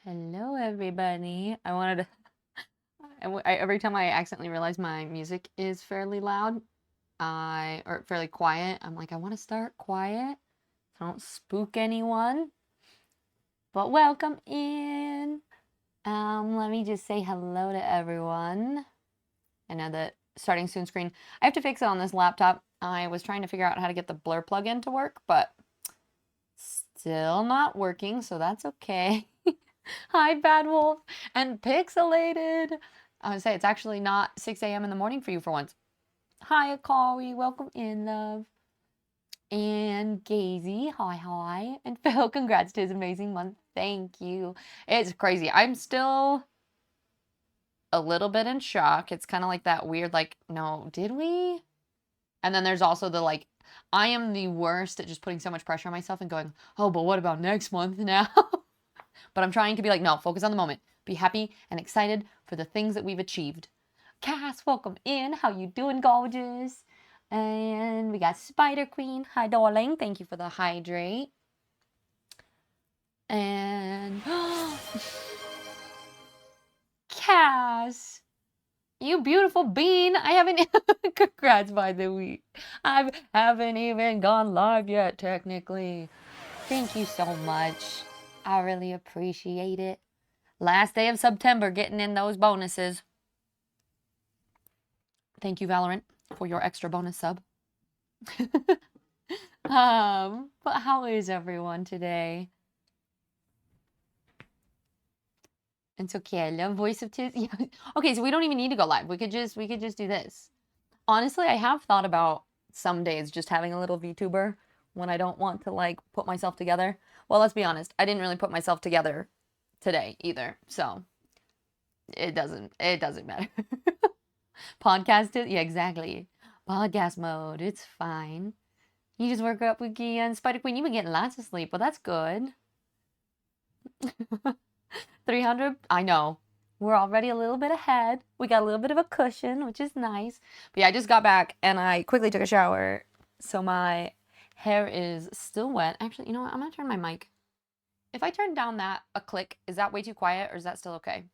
Hello, everybody. I wanted to. Every time I accidentally realize my music is fairly loud, or fairly quiet, I'm like, I want to start quiet, so I don't spook anyone. But welcome in. Let me just say hello to everyone. I know that starting soon screen. I have to fix it on this laptop. I was trying to figure out how to get the blur plugin to work, but still not working, so that's okay. Hi, Bad Wolf and Pixelated. I would say it's actually not 6 a.m. in the morning for you for once. Hi, Akari. Welcome in, love. And Gazy. Hi, hi. And Phil, congrats to his amazing month. Thank you. It's crazy. I'm still a little bit in shock. It's kind of like that weird, like, no, did we? And then there's also the, like, I am the worst at just putting so much pressure on myself and going, oh, but what about next month now? But I'm trying to be like, no, focus on the moment. Be happy and excited for the things that we've achieved. Cass, welcome in. How you doing, gorgeous? And we got Spider Queen. Hi, darling. Thank you for the hydrate. And Cass, you beautiful bean. I haven't. Congrats, by the way. I haven't even gone live yet, technically. Thank you so much. I really appreciate it. Last day of September, getting in those bonuses. Thank you, Valorant, for your extra bonus sub. But how is everyone today? It's okay. I love Voice of Tiz. Yeah. Okay, so we don't even need to go live. We could just do this. Honestly, I have thought about some days just having a little VTuber when I don't want to like put myself together. Well, let's be honest. I didn't really put myself together today either. So it doesn't matter. Podcast it? Yeah, exactly. Podcast mode. It's fine. You just woke up with Gia and Spider Queen. You've been getting lots of sleep, but that's good. 300? I know. We're already a little bit ahead. We got a little bit of a cushion, which is nice. But yeah, I just got back and I quickly took a shower. So my hair is still wet. Actually, you know what? I'm going to turn my mic. If I turn down that a click, is that way too quiet or is that still okay?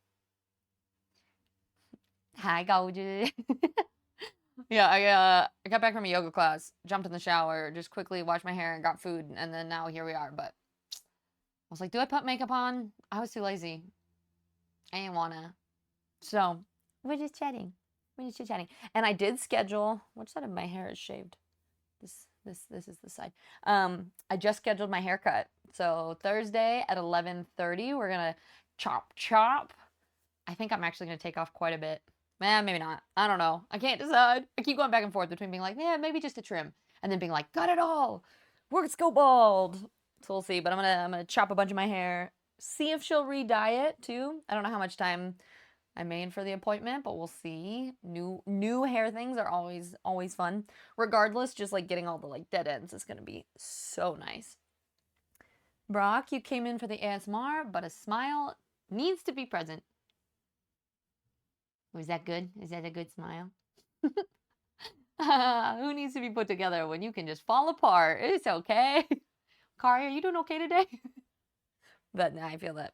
Hi, gorgeous. Yeah, I got back from a yoga class, jumped in the shower, just quickly washed my hair and got food, and then now here we are. But I was like, do I put makeup on? I was too lazy. I didn't wanna. So we're just chatting. We're just chatting. And I did schedule. Which side of my hair is shaved? This is the side. I just scheduled my haircut. So Thursday at 11:30, we're gonna chop. I think I'm actually gonna take off quite a bit. Maybe not. I don't know. I can't decide. I keep going back and forth between being like, yeah, maybe just a trim, and then being like, got it all. Let's go bald. So we'll see. But I'm gonna chop a bunch of my hair. See if she'll re-dye it too. I don't know how much time I made for the appointment, but we'll see. New hair things are always fun. Regardless, just like getting all the like dead ends is gonna be so nice. Brock, you came in for the ASMR, but a smile needs to be present. Was that good? Is that a good smile? Who needs to be put together when you can just fall apart? It's okay. Kari, are you doing okay today? But nah, I feel that.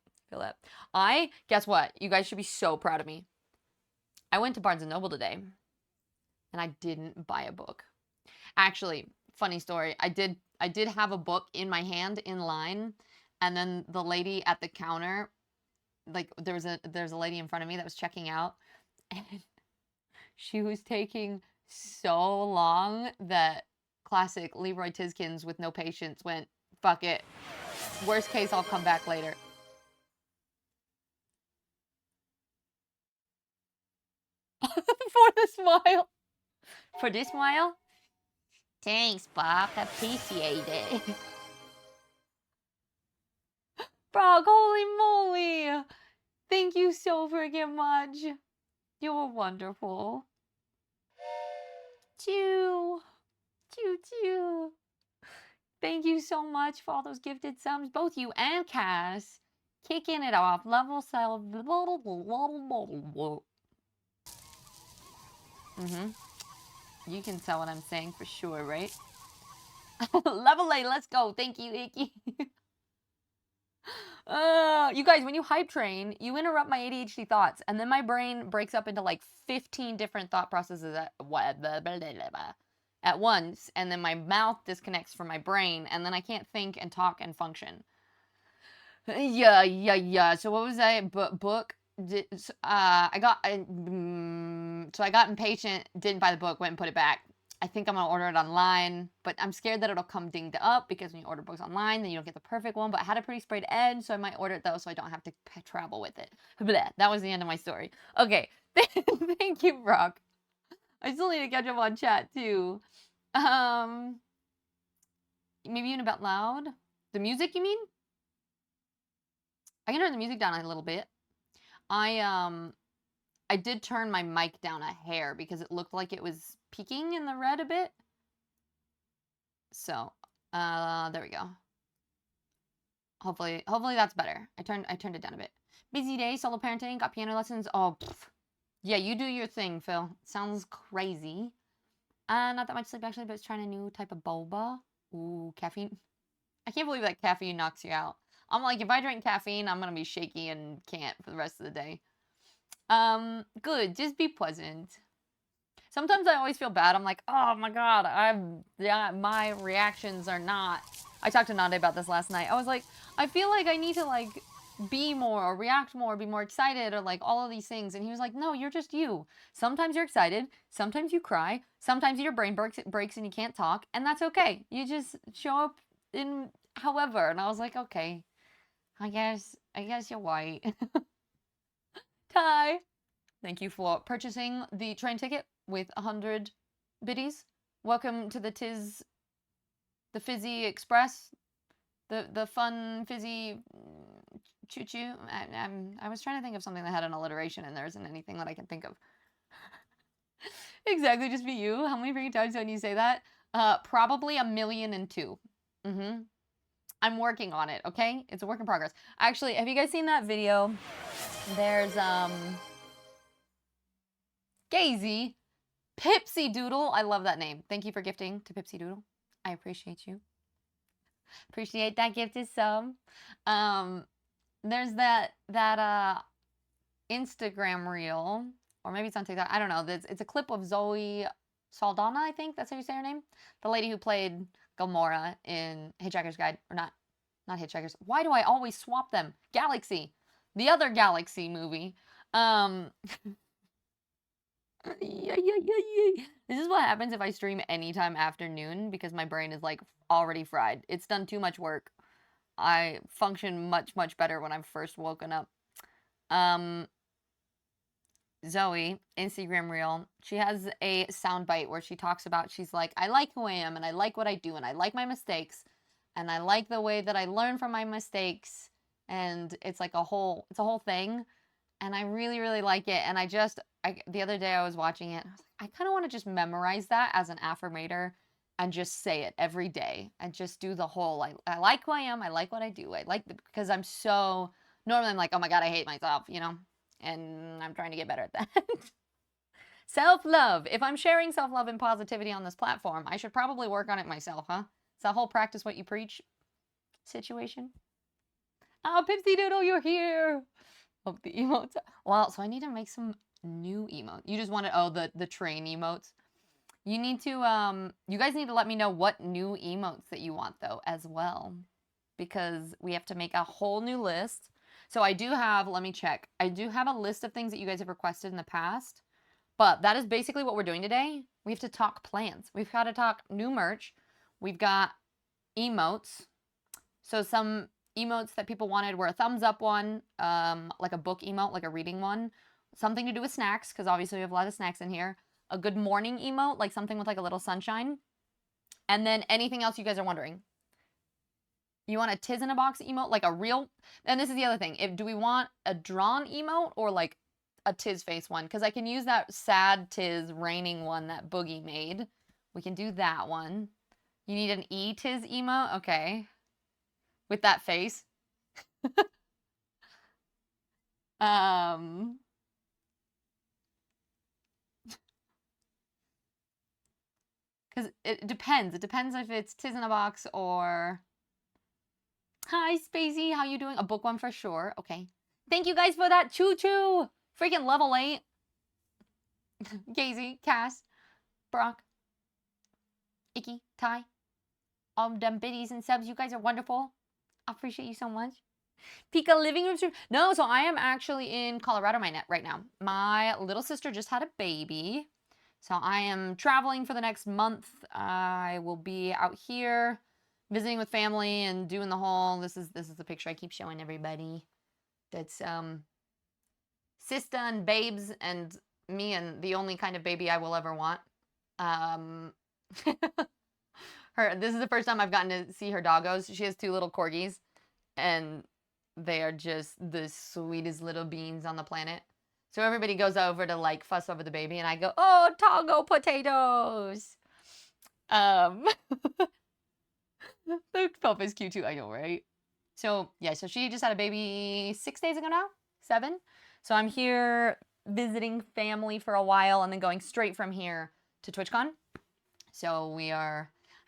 Guess what? You guys should be so proud of me. I went to Barnes & Noble today, and I didn't buy a book. Actually, funny story. I did have a book in my hand in line, and then the lady at the counter, like there's a lady in front of me that was checking out, and she was taking so long that classic Leroy Tiskins with no patience went, fuck it. Worst case, I'll come back later. For the smile. For this smile? Thanks, Brock. Appreciate it. Brock, holy moly. Thank you so freaking much. You're wonderful. Choo. Choo. Thank you so much for all those gifted subs. Both you and Cass. Kicking it off. Level self. You can tell what I'm saying for sure, right? Level A, let's go. Thank you, Icky. You guys, when you hype train, you interrupt my ADHD thoughts, and then my brain breaks up into like 15 different thought processes at once, and then my mouth disconnects from my brain, and then I can't think and talk and function. Yeah. So what was I? Book. So I got impatient, didn't buy the book, went and put it back. I think I'm gonna order it online, but I'm scared that it'll come dinged up because when you order books online, then you don't get the perfect one. But I had a pretty sprayed edge, so I might order it though, so I don't have to travel with it. Blah. That was the end of my story. Okay, thank you, Brock. I still need to catch up on chat too. Maybe even about loud. The music, you mean? I can turn the music down a little bit. I did turn my mic down a hair because it looked like it was peaking in the red a bit. So, there we go. Hopefully that's better. I turned it down a bit. Busy day, solo parenting, got piano lessons. Oh, yeah, you do your thing, Phil. Sounds crazy. Not that much sleep actually, but it's trying a new type of boba. Ooh, caffeine. I can't believe that caffeine knocks you out. I'm like, if I drink caffeine, I'm gonna be shaky and can't for the rest of the day. Good. Just be pleasant. Sometimes I always feel bad. I'm like, oh my god, my reactions are not. I talked to Nande about this last night. I was like, I feel like I need to like be more or react more, be more excited or like all of these things. And he was like, no, you're just you. Sometimes you're excited. Sometimes you cry. Sometimes your brain breaks and you can't talk. And that's okay. You just show up in however. And I was like, okay, I guess you're white. Ty, thank you for purchasing the train ticket with 100 biddies. Welcome to the Fizzy Express, the fun fizzy choo choo. I was trying to think of something that had an alliteration, and there isn't anything that I can think of. Exactly, just be you. How many freaking times do I need to say that? Probably 1,000,002. I'm working on it. Okay, it's a work in progress. Actually, have you guys seen that video? There's Gazy Pipsy Doodle. I love that name. Thank you for gifting to Pipsy Doodle. I appreciate you. Appreciate that gifted sub. There's that Instagram reel, or maybe it's on TikTok. I don't know. It's a clip of Zoe Saldana, I think that's how you say her name. The lady who played Gamora in Hitchhiker's Guide, or not Hitchhikers. Why do I always swap them? Galaxy, the other Galaxy movie. This is what happens if I stream anytime after noon because my brain is like already fried. It's done too much work. I function much better when I'm first woken up. Zoe, Instagram reel, she has a soundbite where she talks about, she's like, I like who I am and I like what I do and I like my mistakes and I like the way that I learn from my mistakes, and it's like a whole thing, and I really like it. And the other day I was watching it, and I was like, I kind of want to just memorize that as an affirmator and just say it every day and just do the whole, I like who I am, I like what I do, because I'm so, normally I'm like, oh my god, I hate myself, you know, and I'm trying to get better at that. Self-love. If I'm sharing self-love and positivity on this platform, I should probably work on it myself, huh? It's that whole practice what you preach situation. Oh, Pipsy Doodle, you're here. Oh, the emotes. Well, so I need to make some new emotes. You just want to, the train emotes. You need to, you guys need to let me know what new emotes that you want, though, as well. Because we have to make a whole new list. So I do have, let me check. I do have a list of things that you guys have requested in the past. But that is basically what we're doing today. We have to talk plans. We've got to talk new merch. We've got emotes. So some emotes that people wanted were a thumbs up one, like a book emote, like a reading one. Something to do with snacks, because obviously we have a lot of snacks in here. A good morning emote, like something with like a little sunshine. And then anything else you guys are wondering. You want a Tiz in a box emote, like a real, and this is the other thing. Do we want a drawn emote or like a Tiz face one? Because I can use that sad Tiz raining one that Boogie made. We can do that one. You need an E-Tiz emote? Okay. With that face. Because it depends. It depends if it's Tiz in a box or... Hi, Spacey. How you doing? A book one for sure. Okay. Thank you guys for that. Choo-choo. Freaking level 8. Gazy, Cass, Brock, Icky, Ty. All them biddies and subs. You guys are wonderful. I appreciate you so much. Pika living room stream. No, so I am actually in Colorado right now. My little sister just had a baby. So I am traveling for the next month. I will be out here visiting with family and doing the whole, this is the picture I keep showing everybody. That's Sista and babes and me and the only kind of baby I will ever want. This is the first time I've gotten to see her doggos. She has 2 little corgis and they are just the sweetest little beans on the planet. So everybody goes over to like fuss over the baby and I go, oh, Togo potatoes. The pup is cute too, I know, right? So yeah, so she just had a baby 6 days ago now, 7. So I'm here visiting family for a while and then going straight from here to TwitchCon. So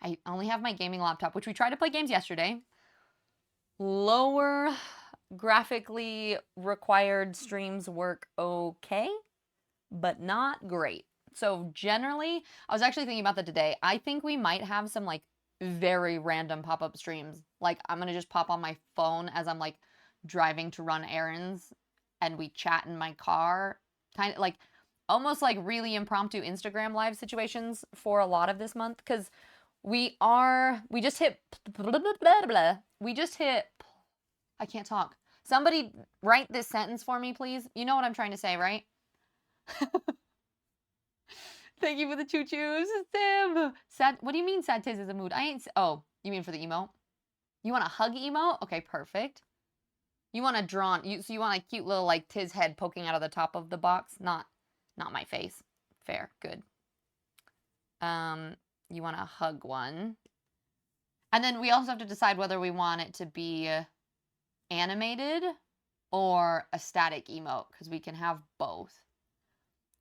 I only have my gaming laptop, which we tried to play games yesterday. Lower graphically required streams work okay, but not great. So generally, I was actually thinking about that today. I think we might have some like very random pop-up streams. Like I'm gonna just pop on my phone as I'm like driving to run errands and we chat in my car. Kind of like almost like really impromptu Instagram live situations for a lot of this month. Because we just hit, I can't talk. Somebody write this sentence for me, please. You know what I'm trying to say, right? Thank you for the choo-choos, Tim. Sad, what do you mean sad tiz is a mood? Oh, you mean for the emote? You want a hug emote? Okay, perfect. You want a so you want a cute little like tiz head poking out of the top of the box? Not my face. Fair, good. You want a hug one. And then we also have to decide whether we want it to be animated or a static emote, because we can have both.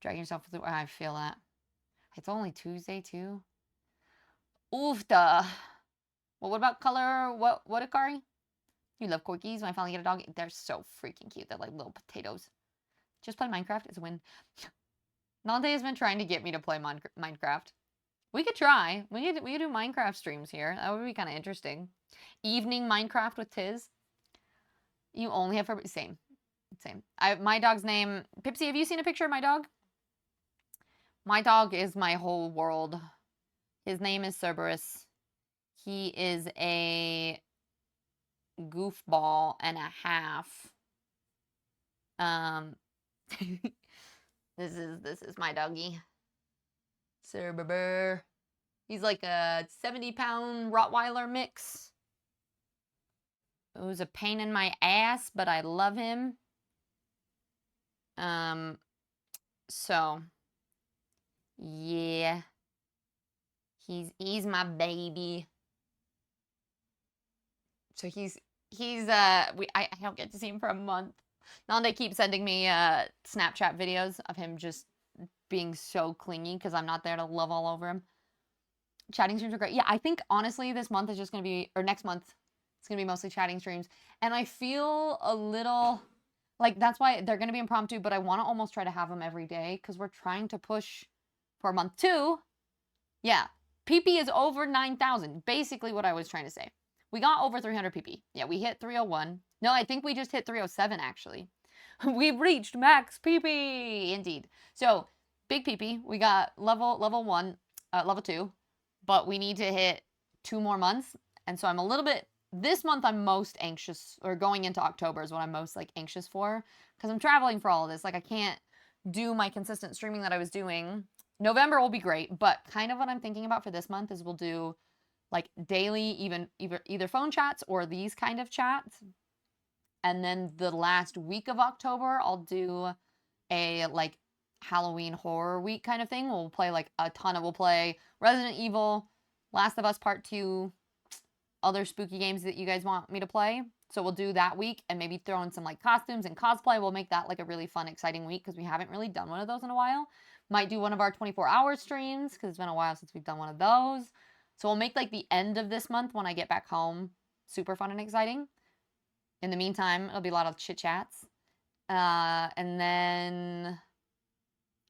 Drag yourself through. I feel that. It's only Tuesday too. Oofda. Well, what about color? What Akari? You love corgis. When I finally get a dog, they're so freaking cute. They're like little potatoes. Just play Minecraft. It's a win. Nalde has been trying to get me to play Minecraft. We could try. We could do Minecraft streams here. That would be kind of interesting. Evening Minecraft with Tiz. You only have same. My dog's name, Pipsy, have you seen a picture of my dog? My dog is my whole world. His name is Cerberus. He is a goofball and a half. This is my doggy. Cerber. He's like a 70-pound Rottweiler mix. It was a pain in my ass, but I love him. So yeah. He's my baby. So I don't get to see him for a month. Nanda keeps sending me Snapchat videos of him just being so clingy because I'm not there to love all over him. Chatting streams are great. Yeah, I think honestly this month is just going to be, or next month, it's going to be mostly chatting streams. And I feel a little, like that's why they're going to be impromptu, but I want to almost try to have them every day because we're trying to push for month 2. Yeah, PP is over 9,000. Basically what I was trying to say. We got over 300 PP. Yeah, we hit 301. No, I think we just hit 307 actually. We've reached max PP. Indeed. So, big PP. We got level 1, level 2, but we need to hit 2 more months. And so I'm a little bit, this month I'm most anxious, or going into October is what I'm most like anxious for, because I'm traveling for all of this. Like I can't do my consistent streaming that I was doing. November will be great, but kind of what I'm thinking about for this month is we'll do like daily, either phone chats or these kind of chats. And then the last week of October, I'll do a like Halloween horror week kind of thing. We'll play like a ton we'll play Resident Evil, Last of Us Part 2, other spooky games that you guys want me to play. So we'll do that week and maybe throw in some like costumes and cosplay. We'll make that like a really fun, exciting week because we haven't really done one of those in a while. Might do one of our 24-hour streams because it's been a while since we've done one of those. So we'll make like the end of this month when I get back home super fun and exciting. In the meantime, it'll be a lot of chit chats. And then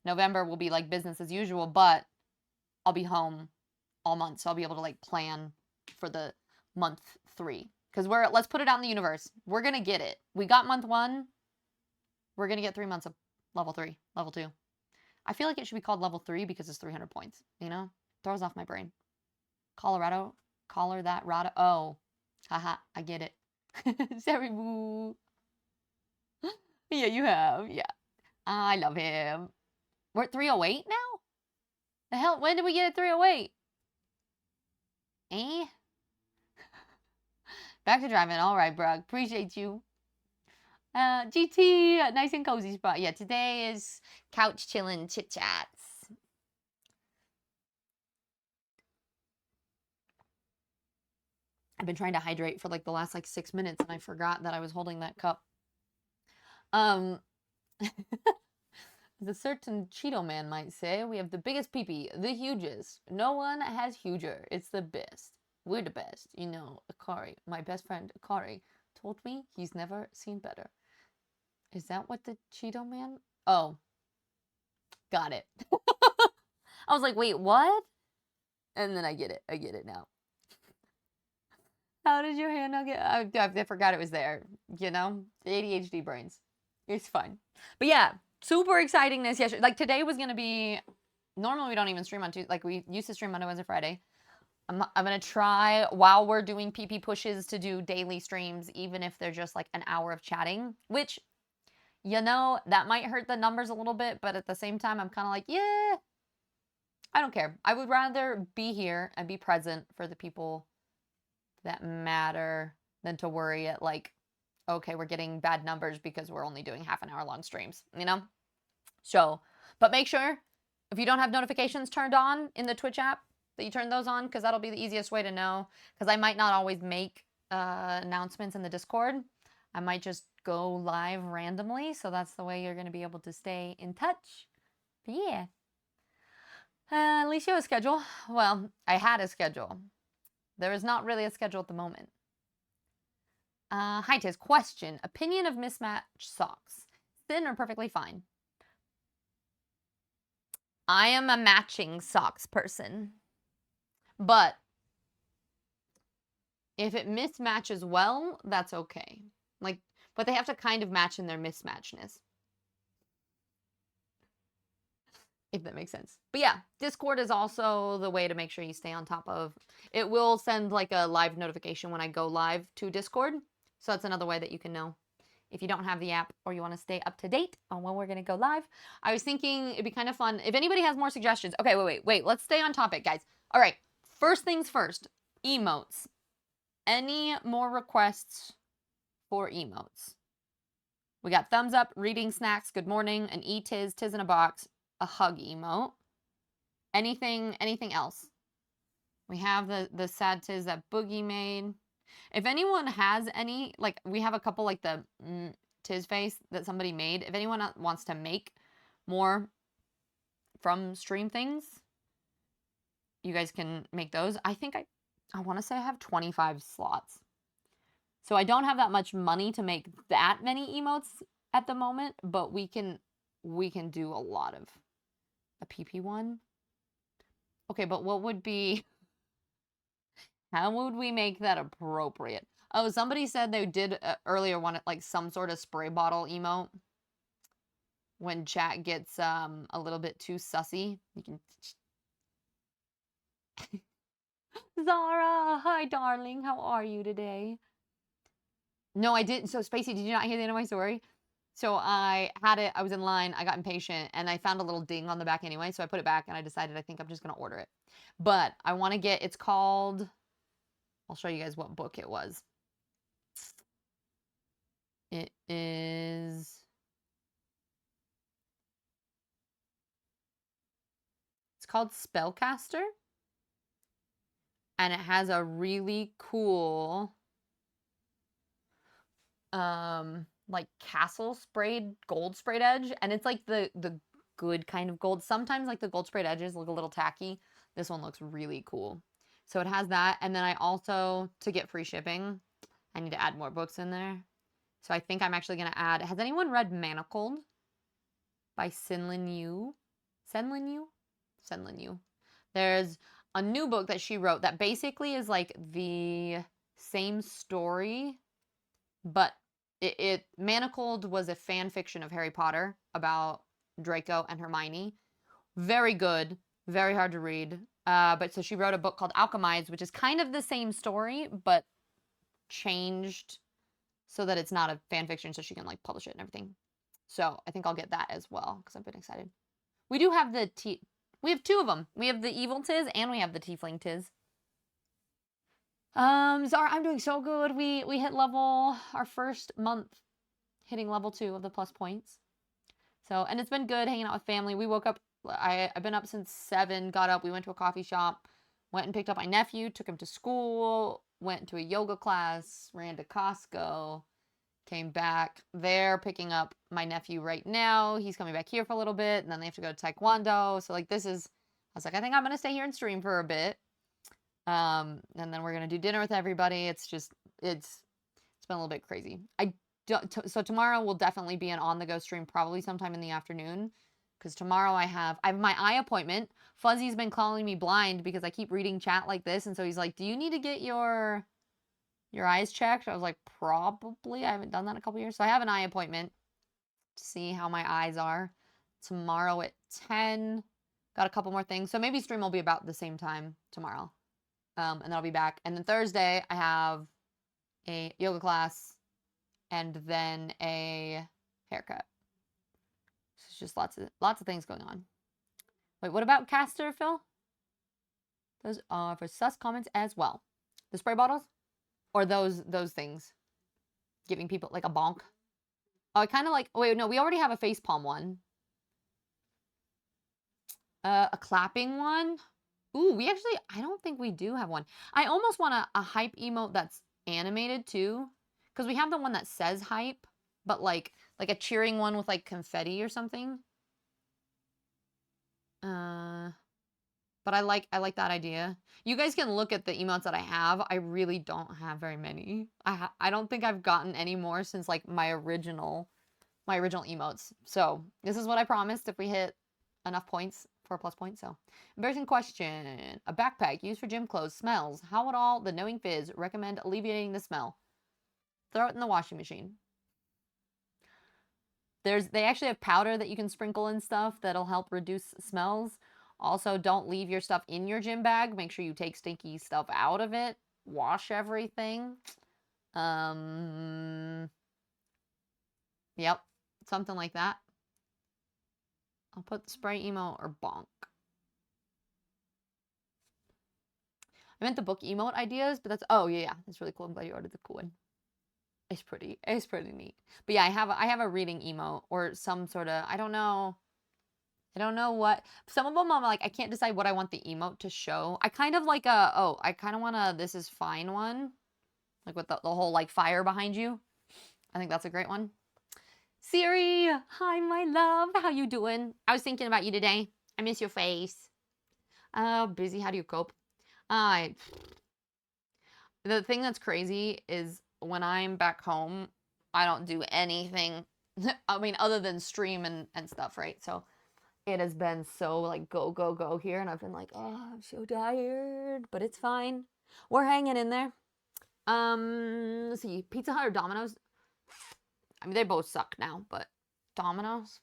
November will be like business as usual, but I'll be home all month, so I'll be able to like plan for the month 3. Because let's put it out in the universe. We're gonna get it. We got month 1. We're gonna get 3 months of level 3, level 2. I feel like it should be called level 3 because it's 300 points. You know, throws off my brain. Colorado, collar that rada. Oh, haha, I get it. Sorry, boo. Yeah, you have. Yeah, I love him. We're at 308 now. The hell? When did we get at 308? Eh? Back to driving. All right, bro. Appreciate you. GT, nice and cozy spot. Yeah, today is couch chilling chit chats. I've been trying to hydrate for like the last like 6 minutes, and I forgot that I was holding that cup. The certain Cheeto man might say, we have the biggest peepee, the hugest. No one has huger. It's the best. We're the best. You know, Akari, my best friend Akari, told me he's never seen better. Is that what the Cheeto man? Oh, got it. I was like, wait, what? And then I get it. I get it now. How did your hand not get? I forgot it was there. You know, ADHD brains. It's fine. But yeah, super excitingness yesterday. Like today was gonna be. Normally we don't even stream on Tuesday. Like we used to stream Monday, Wednesday, Friday. I'm gonna try while we're doing PP pushes to do daily streams, even if they're just like an hour of chatting. Which, you know, that might hurt the numbers a little bit, but at the same time, I'm kind of like, yeah, I don't care. I would rather be here and be present for the people that matter than to worry at like, okay, we're getting bad numbers because we're only doing half an hour long streams, you know? So, but make sure if you don't have notifications turned on in the Twitch app that you turn those on, because that'll be the easiest way to know, because I might not always make announcements in the Discord. I might just go live randomly, so that's the way you're going to be able to stay in touch. But yeah. At least you have a schedule. Well, I had a schedule. There is not really a schedule at the moment. Hi, Tiz. Question. Opinion of mismatched socks. Thin or perfectly fine? I am a matching socks person. But if it mismatches well, that's okay. Like, but they have to kind of match in their mismatchness. If that makes sense. But yeah, Discord is also the way to make sure you stay on top of. It will send like a live notification when I go live to Discord. So that's another way that you can know if you don't have the app or you want to stay up to date on when we're going to go live. I was thinking it'd be kind of fun. If anybody has more suggestions. Okay, wait. Let's stay on topic, guys. All right. First things first. Emotes. Any more requests for emotes? We got thumbs up, reading snacks, good morning, an tis in a box, a hug emote. Anything else? We have the sad tis that Boogie made. If anyone has any, like we have a couple like the tis face that somebody made. If anyone wants to make more from stream things, you guys can make those. I think I want to say I have 25 slots. So I don't have that much money to make that many emotes at the moment, but we can do a lot of a PP one. Okay, but what would be, how would we make that appropriate? Oh, somebody said they did earlier wanted like some sort of spray bottle emote. When chat gets a little bit too sussy, you can. Zara, hi darling, how are you today? No, I didn't. So Spacey, did you not hear the end of my story? So I had it, I was in line, I got impatient, and I found a little ding on the back anyway, so I put it back, and I decided I think I'm just going to order it. But I want to get, it's called, I'll show you guys what book it was. It is, it's called Spellcaster, and it has a really cool, like castle sprayed, gold sprayed edge, and it's like the good kind of gold. Sometimes like the gold sprayed edges look a little tacky. This one looks really cool. So it has that, and then I also, to get free shipping, I need to add more books in there. So I think I'm actually going to add... Has anyone read Manacled by Senlin Yu? Senlin Yu? Senlin Yu. There's a new book that she wrote that basically is like the same story, but Manacled was a fan fiction of Harry Potter about Draco and Hermione. Very good, very hard to read. But so she wrote a book called Alchemized, which is kind of the same story, but changed so that it's not a fan fiction, so she can like publish it and everything. So I think I'll get that as well because I've been excited. We do have we have two of them. We have the evil Tiz and we have the tiefling Tiz. Zara, I'm doing so good. We hit our first month hitting level 2 of the plus points. So, and it's been good hanging out with family. We woke up, I've been up since 7, got up, we went to a coffee shop, went and picked up my nephew, took him to school, went to a yoga class, ran to Costco, came back. They're picking up my nephew right now. He's coming back here for a little bit, and then they have to go to Taekwondo. So, like, I was like, I think I'm going to stay here and stream for a bit. And then we're going to do dinner with everybody. It's been a little bit crazy. So tomorrow will definitely be an on-the-go stream, probably sometime in the afternoon, because tomorrow I have my eye appointment. Fuzzy's been calling me blind because I keep reading chat like this, and so he's like, do you need to get your eyes checked? I was like, probably. I haven't done that in a couple years. So I have an eye appointment to see how my eyes are tomorrow at 10. Got a couple more things. So maybe stream will be about the same time tomorrow. And then I'll be back. And then Thursday, I have a yoga class and then a haircut. So it's just lots of things going on. Wait, what about Caster, Phil? Those are for sus comments as well. The spray bottles? Or those things? Giving people like a bonk? Oh, I kind of like... Wait, no, we already have a facepalm one. A clapping one? Ooh, I don't think we do have one. I almost want a hype emote that's animated too. Because we have the one that says hype, but like a cheering one with like confetti or something. But I like that idea. You guys can look at the emotes that I have. I really don't have very many. I don't think I've gotten any more since like my original emotes. So this is what I promised if we hit enough points for plus points. So embarrassing question. A backpack used for gym clothes smells. How would all the knowing fizz recommend alleviating the smell? Throw it in the washing machine. They actually have powder that you can sprinkle and stuff that'll help reduce smells. Also, don't leave your stuff in your gym bag. Make sure you take stinky stuff out of it. Wash everything. Yep, something like that. I'll put spray emote or bonk. I meant the book emote ideas, but that's... Oh, yeah, that's really cool. I'm glad you ordered the cool one. It's pretty neat. But yeah, I have a reading emote or some sort of... I don't know what... Some of them I'm like, I can't decide what I want the emote to show. I kind of like I kind of want a this is fine one. Like with the whole like fire behind you. I think that's a great one. Siri, hi my love. How you doing? I was thinking about you today. I miss your face. Oh, busy. How do you cope? The thing that's crazy is when I'm back home, I don't do anything. I mean, other than stream and stuff, right? So it has been so like go here, and I've been like, oh, I'm so tired, but it's fine. We're hanging in there. Let's see, Pizza Hut or Domino's? I mean, they both suck now, but Domino's.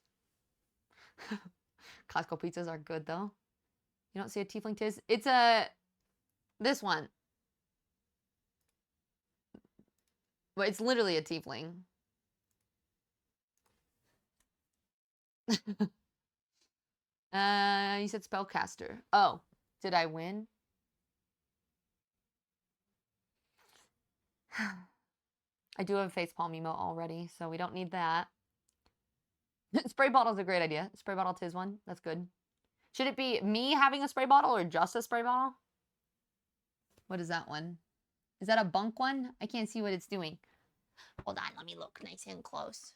Costco pizzas are good though. You don't see a tiefling Tiz? It's this one. But it's literally a tiefling. You said spellcaster. Oh, did I win? I do have a facepalm emote already, so we don't need that. Spray bottle's a great idea. Spray bottle Tiz one. That's good. Should it be me having a spray bottle or just a spray bottle? What is that one? Is that a bunk one? I can't see what it's doing. Hold on, let me look nice and close.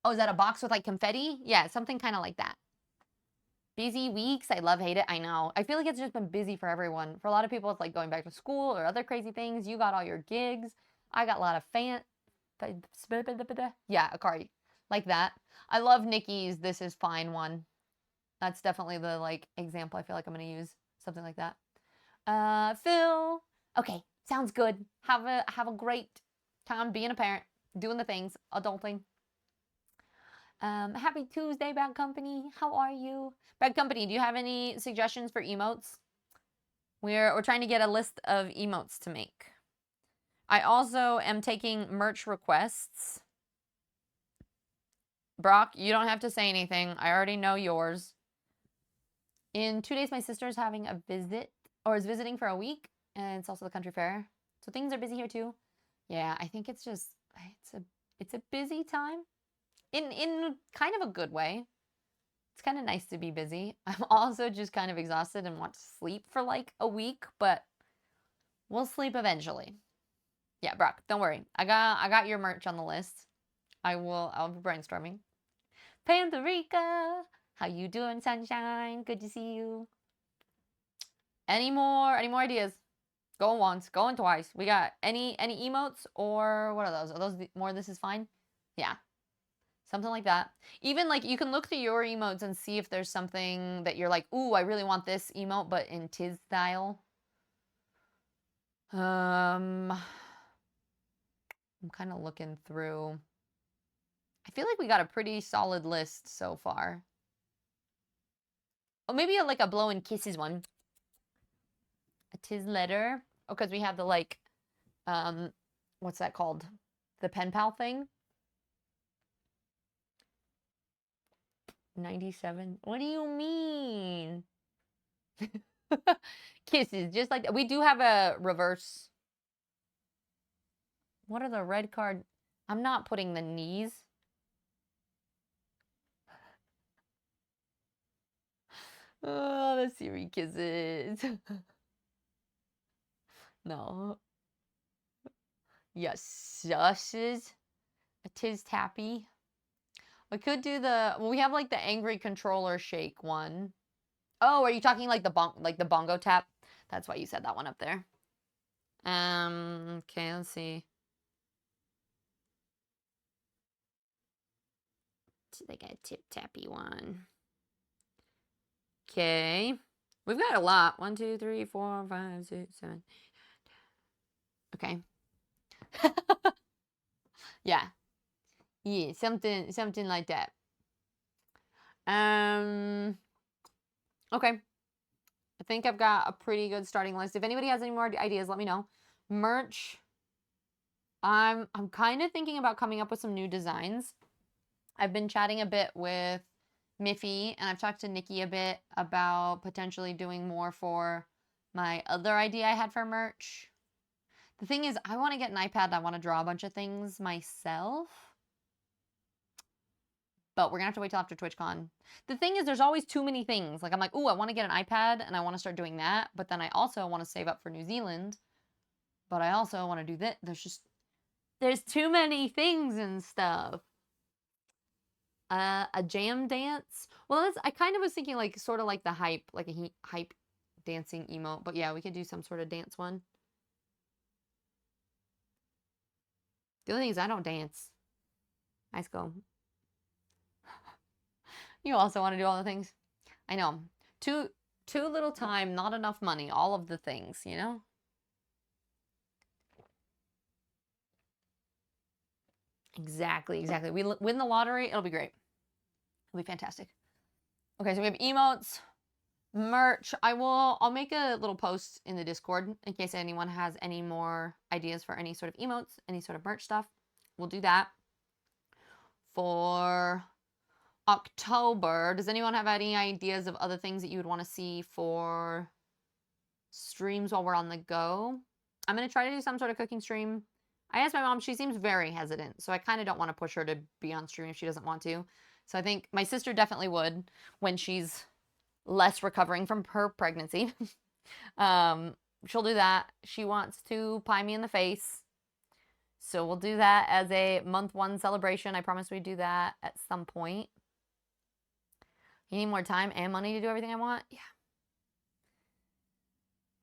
Oh, is that a box with like confetti? Yeah, something kind of like that. Busy weeks. I love, hate it. I know. I feel like it's just been busy for everyone. For a lot of people, it's like going back to school or other crazy things. You got all your gigs. I got a lot of yeah, Akari. Like that. I love Nikki's This Is Fine one. That's definitely the like example I feel like I'm gonna use. Something like that. Phil. Okay, sounds good. Have a great time being a parent, doing the things, adulting. Happy Tuesday, Bad Company. How are you? Bad Company, do you have any suggestions for emotes? We're trying to get a list of emotes to make. I also am taking merch requests. Brock, you don't have to say anything. I already know yours. In 2 days, my sister's having a visit, or is visiting for a week, and it's also the country fair. So things are busy here too. Yeah, I think it's just, it's a busy time. In kind of a good way. It's kind of nice to be busy. I'm also just kind of exhausted and want to sleep for like a week, but we'll sleep eventually. Yeah, Brock, don't worry. I got your merch on the list. I'll be brainstorming. Pantherica, how you doing, sunshine? Good to see you. Any more ideas? Going once, going twice. We got any emotes, or what are those? Are those more This Is Fine? Yeah. Something like that. Even like you can look through your emotes and see if there's something that you're like, ooh, I really want this emote, but in Tiz style. I'm kind of looking through. I feel like we got a pretty solid list so far. Oh, maybe like a blow and kisses one. A Tiz letter. Oh, because we have the like, what's that called? The pen pal thing. 97. What do you mean? Kisses, just like that. We do have a reverse. What are the red card? I'm not putting the knees. Oh, the Siri kisses. No. Yes, shushes. A Tiz tappy. We could do well, we have like the angry controller shake one. Oh, are you talking like the bongo tap? That's why you said that one up there. Okay, let's see. Like a tip tappy one. Okay. We've got a lot. 1, 2, 3, 4, 5, 6, 7. Okay. Yeah. Yeah, something like that. Okay. I think I've got a pretty good starting list. If anybody has any more ideas, let me know. Merch. I'm kind of thinking about coming up with some new designs. I've been chatting a bit with Miffy, and I've talked to Nikki a bit about potentially doing more for my other idea I had for merch. The thing is, I want to get an iPad. I want to draw a bunch of things myself. But we're going to have to wait till after TwitchCon. The thing is, there's always too many things. Like, I'm like, ooh, I want to get an iPad, and I want to start doing that. But then I also want to save up for New Zealand. But I also want to do that. There's too many things and stuff. A jam dance. Well, I kind of was thinking like sort of like the hype, like a hype dancing emote. But yeah, we could do some sort of dance one. The only thing is I don't dance. Nice go. You also want to do all the things. I know. Too little time, not enough money, all of the things, you know? Exactly. We win the lottery, it'll be great. It'll be fantastic. Okay, so we have emotes, merch. I'll make a little post in the Discord in case anyone has any more ideas for any sort of emotes, any sort of merch stuff. We'll do that. For October, does anyone have any ideas of other things that you would want to see for streams while we're on the go? I'm going to try to do some sort of cooking stream. I asked my mom, she seems very hesitant, so I kind of don't want to push her to be on stream if she doesn't want to. So I think my sister definitely would when she's less recovering from her pregnancy. She'll do that. She wants to pie me in the face. So we'll do that as a month 1 celebration. I promise we do that at some point. You need more time and money to do everything I want? Yeah.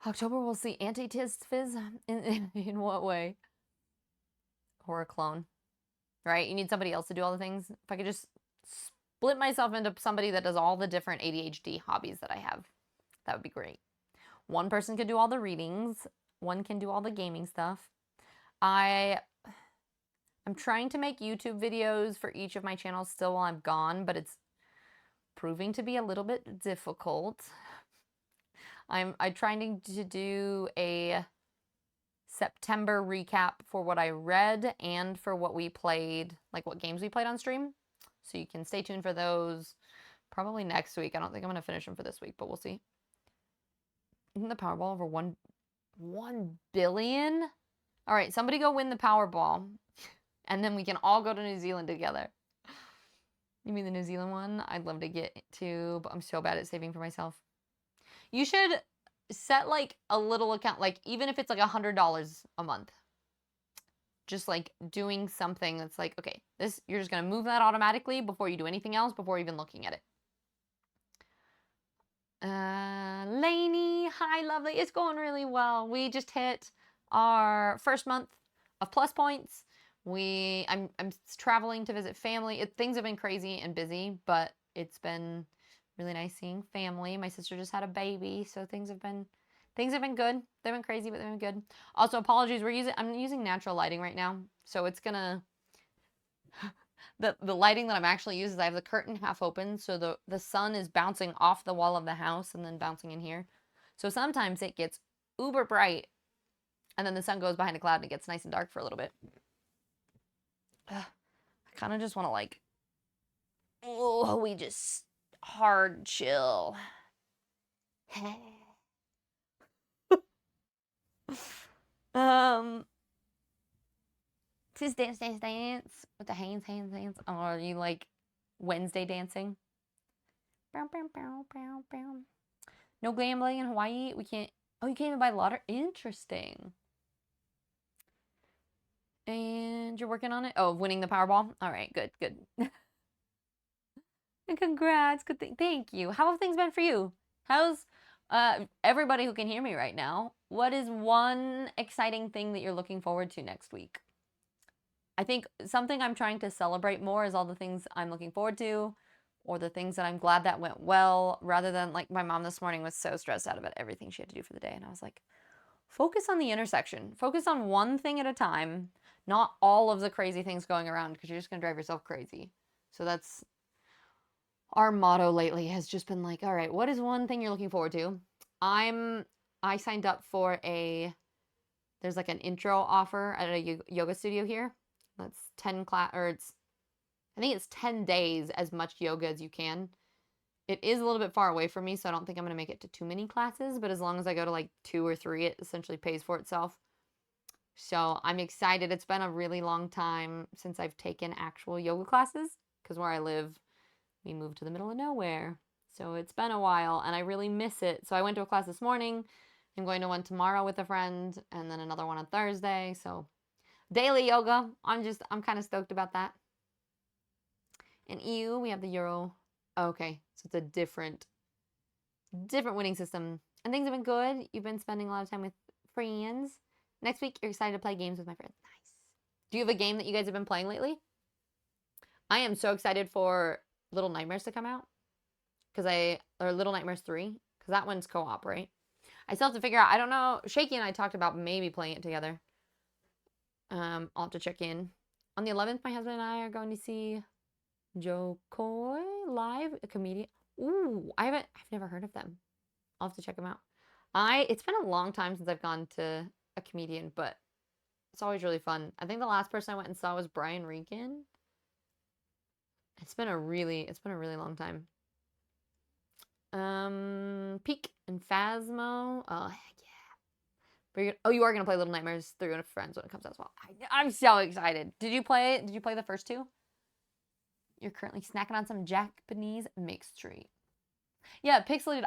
October, we'll see anti-Tiz Fizz? In what way? horror clone, right? You need somebody else to do all the things. If I could just split myself into somebody that does all the different ADHD hobbies that I have, that would be great. One person could do all the readings. One can do all the gaming stuff. I'm trying to make YouTube videos for each of my channels still while I'm gone, but it's proving to be a little bit difficult. I'm trying to do a September recap for what I read and for what we played, like what games we played on stream. So you can stay tuned for those probably next week. I don't think I'm going to finish them for this week, but we'll see. Isn't the Powerball over 1 billion? All right, somebody go win the Powerball, and then we can all go to New Zealand together. You mean the New Zealand one? I'd love to get to, but I'm so bad at saving for myself. You should set like a little account, like even if it's like $100 a month. Just like doing something that's like, okay, this, you're just going to move that automatically before you do anything else, before even looking at it. Lainey, hi, lovely. It's going really well. We just hit our first month of plus points. I'm traveling to visit family. Things have been crazy and busy, but it's been really nice seeing family. My sister just had a baby, so things have been good. They've been crazy, but they've been good. Also, apologies. I'm using natural lighting right now, so it's gonna. The lighting that I'm actually using is I have the curtain half open, so the sun is bouncing off the wall of the house and then bouncing in here. So sometimes it gets uber bright, and then the sun goes behind a cloud and it gets nice and dark for a little bit. I kind of just want to like, oh, we just hard chill. Tis dance with the hands. Or are you like Wednesday dancing? No gambling in Hawaii. We can't. Oh, you can't even buy lottery. Interesting. And you're working on it? Oh, winning the Powerball? All right, good. Congrats. Good thing. Thank you. How have things been for you? How's everybody who can hear me right now? What is one exciting thing that you're looking forward to next week? I think something I'm trying to celebrate more is all the things I'm looking forward to, or the things that I'm glad that went well, rather than like my mom this morning was so stressed out about everything she had to do for the day. And I was like, focus on the intersection. Focus on one thing at a time, not all of the crazy things going around, because you're just going to drive yourself crazy. So that's our motto lately, has just been like, all right, what is one thing you're looking forward to? I signed up for there's like an intro offer at a yoga studio here. That's 10 class, or I think it's 10 days as much yoga as you can. It is a little bit far away from me, so I don't think I'm going to make it to too many classes, but as long as I go to like 2 or 3, it essentially pays for itself. So I'm excited. It's been a really long time since I've taken actual yoga classes, because where I live, we moved to the middle of nowhere. So it's been a while, and I really miss it. So I went to a class this morning. I'm going to one tomorrow with a friend, and then another one on Thursday. So daily yoga. I'm kind of stoked about that. And EU, we have the Euro. Okay, so it's a different winning system. And things have been good. You've been spending a lot of time with friends. Next week, you're excited to play games with my friends. Nice. Do you have a game that you guys have been playing lately? I am so excited for Little Nightmares to come out. Or Little Nightmares 3. Because that one's co-op, right? I still have to figure out. I don't know. Shaky and I talked about maybe playing it together. I'll have to check in. On the 11th, my husband and I are going to see Joe Coy live, a comedian. Ooh, I've never heard of them. I'll have to check them out. It's been a long time since I've gone to a comedian, but it's always really fun. I think the last person I went and saw was Brian Regan. It's been a really long time. Peak and Phasmo. Oh, heck yeah. You are going to play Little Nightmares 3 with friends when it comes out as well. I'm so excited. Did you play the first 2? You're currently snacking on some Japanese mixed treat. Yeah, Pixelated.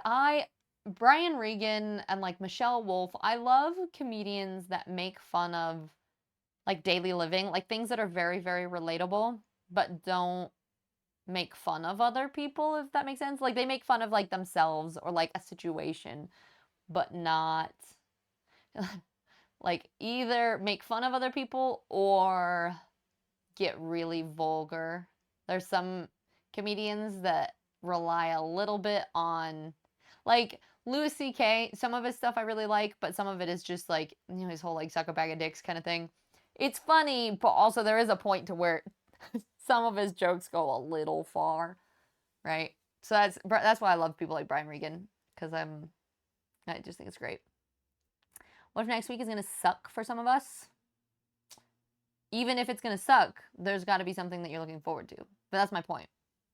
Brian Regan and like Michelle Wolf. I love comedians that make fun of like daily living, like things that are very, very relatable, but don't make fun of other people, if that makes sense. Like they make fun of like themselves or like a situation, but not like either make fun of other people or get really vulgar. There's some comedians that rely a little bit on, like Louis C.K. Some of his stuff I really like, but some of it is just like, you know, his whole like suck a bag of dicks kind of thing. It's funny, but also there is a point to where some of his jokes go a little far, right? So that's why I love people like Brian Regan, because I just think it's great. What if next week is gonna suck for some of us? Even if it's gonna suck, there's got to be something that you're looking forward to. But that's my point.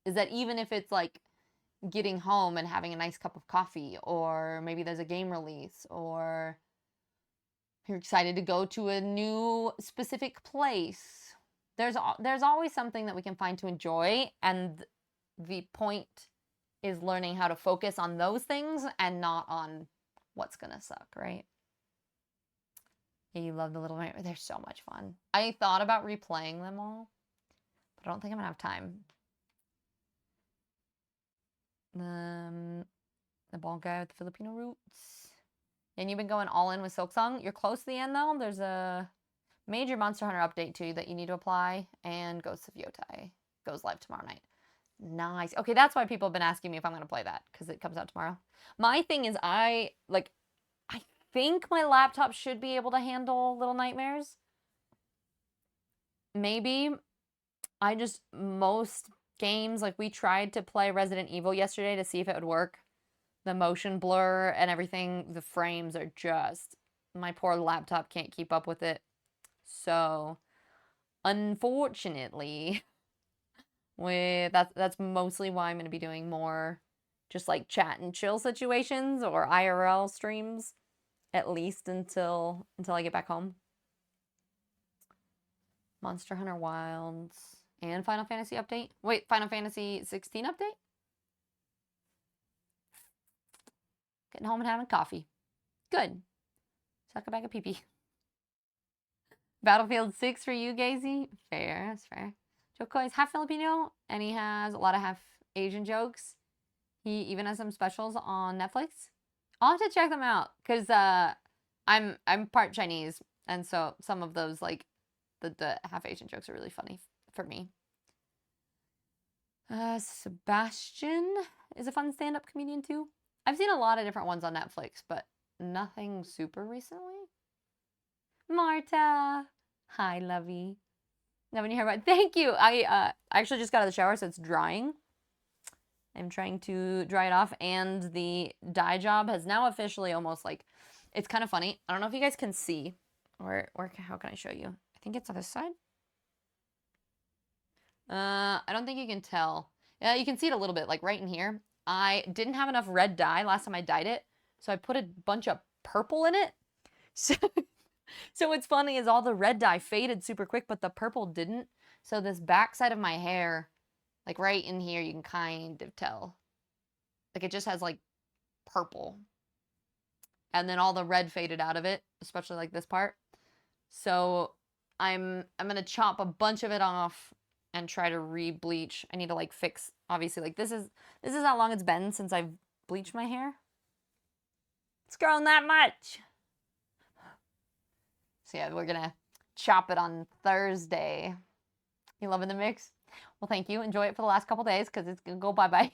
Is that even if it's like getting home and having a nice cup of coffee, or maybe there's a game release, or you're excited to go to a new specific place, there's always something that we can find to enjoy, and the point is learning how to focus on those things and not on what's gonna suck, right? Yeah, you love the Little Nightmares. They're so much fun. I thought about replaying them all, but I don't think I'm gonna have time. The bald guy with the Filipino roots. And you've been going all in with Silksong. You're close to the end though. There's a major Monster Hunter update too that you need to apply, and Ghosts of Yotai goes live tomorrow night. Nice. Okay, that's why people have been asking me if I'm gonna play that, because it comes out tomorrow. My thing is I think my laptop should be able to handle Little Nightmares. Maybe. Most games, like we tried to play Resident Evil yesterday to see if it would work. The motion blur and everything, the frames are just, my poor laptop can't keep up with it. So, unfortunately, that's mostly why I'm going to be doing more just like chat and chill situations or IRL streams, at least until I get back home. Monster Hunter Wilds and Final Fantasy update. Wait, Final Fantasy 16 update? Getting home and having coffee. Good. Suck a bag of pee-pee. Battlefield 6 for you, Gazy? Fair, that's fair. Joko is half Filipino, and he has a lot of half Asian jokes. He even has some specials on Netflix. I'll have to check them out, because I'm part Chinese, and so some of those, like, the half Asian jokes are really funny for me. Sebastian is a fun stand-up comedian, too. I've seen a lot of different ones on Netflix, but nothing super recently. Marta! Hi, lovey. Now when you hear about, thank you! I actually just got out of the shower, so it's drying. I'm trying to dry it off, and the dye job has now officially almost, like, it's kind of funny. I don't know if you guys can see, or how can I show you? I think it's on this side. I don't think you can tell. Yeah, you can see it a little bit, like right in here. I didn't have enough red dye last time I dyed it, so I put a bunch of purple in it. So what's funny is all the red dye faded super quick, but the purple didn't. So this back side of my hair, like right in here, you can kind of tell. Like it just has like purple. And then all the red faded out of it, especially like this part. So I'm gonna chop a bunch of it off and try to re-bleach. I need to like fix, obviously, like this is how long it's been since I've bleached my hair. It's grown that much. So yeah, we're gonna chop it on Thursday. You loving the mix? Well, thank you. Enjoy it for the last couple days, because it's gonna go bye-bye.